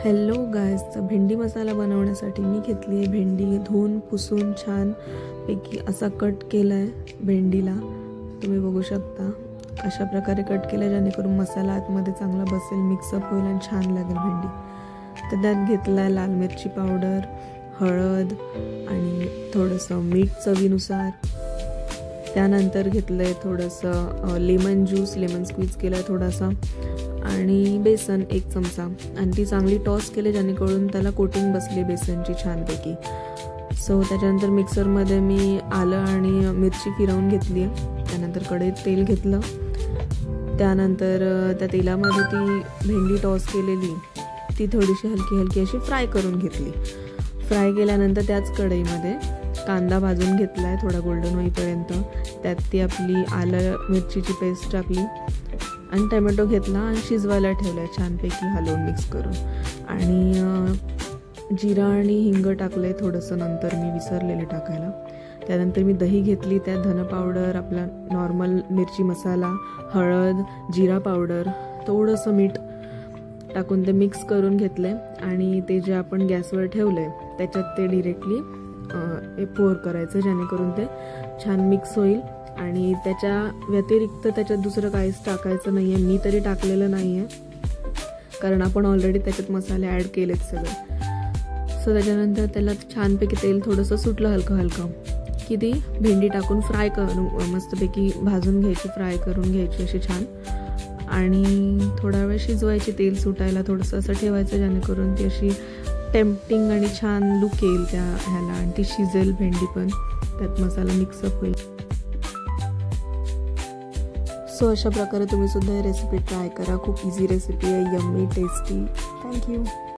Hello guys, भेंडी मसाला बनवण्यासाठी मी घेतली आहे भेंडी धुवून पुसून छान पैकी असा कट केला आहे। भेंडीला तुम्ही बघू शकता अशा प्रकारे कट केला जेणेकरून मसाला आतमध्ये चांगला बसेल, मिक्सअप होईल आणि छान लागेल भेंडी। तर त्यात घेतला आहे लाल मिरची पावडर, हळद आणि थोडंसं मीठ चवीनुसार। त्यानंतर घेतलं आहे थोडंसं लेमन ज्यूस, लेमन स्क्वीज केला आहे थोडासा, आणि बेसन 1 चमचा, आणि ती चांगली टॉस केले जेणेकरून त्याला कोटिंग बसली बेसनची छानपैकी। सो त्याच्यानंतर मिक्सरमध्ये मी आलं आणि मिरची फिरवून घेतली आहे। त्यानंतर कढईत तेल घेतलं, त्यानंतर त्या तेलामध्ये ती भेंडी टॉस केलेली ती थोडीशी हलकी अशी फ्राय करून घेतली। फ्राय केल्यानंतर त्याच कढईमध्ये कांदा भाजून घेतला आहे थोडा गोल्डन होईपर्यंत। त्यात ती आपली आलं मिरचीची पेस्ट टाकली आणि टोमॅटो घेतला आणि शिजवायला ठेवला छानपैकी हलवून मिक्स करून, आणि जिरा आणि हिंग टाकले थोडंसं, नंतर मी विसरलेले टाकायला। त्यानंतर मी दही घेतली, त्यात धन पावडर, आपला नॉर्मल मिरची मसाला, हळद, जिरा पावडर, थोडंसं मीठ टाकून ते मिक्स करून घेतले, आणि ते जे आपण गॅसवर ठेवले त्याच्यात ते डिरेक्टली पोर करायचं जेणेकरून ते छान मिक्स होईल। आणि त्याच्या व्यतिरिक्त त्याच्यात दुसरं काहीच टाकायचं नाही आहे, मी तरी टाकलेलं नाही आहे कारण आपण ऑलरेडी त्याच्यात मसाले ॲड केलेत सगळे। सो त्याच्यानंतर त्याला छानपैकी तेल थोडंसं सुटलं हलकं की ती भेंडी टाकून फ्राय करून मस्तपैकी भाजून घ्यायची, फ्राय करून घ्यायची अशी छान, आणि थोडा वेळ शिजवायची, तेल सुटायला थोडंसं असं ठेवायचं जेणेकरून ती अशी टेम्पटिंग आणि छान लुक येईल त्या ह्याला, आणि ती शिजेल भेंडी पण, त्यात मसाला मिक्सअप होईल। सो अशा प्रकारे तुम्ही सुद्धा ही रेसिपी ट्राय करा, खूप इझी रेसिपी आहे, यम्मी टेस्टी। थँक्यू।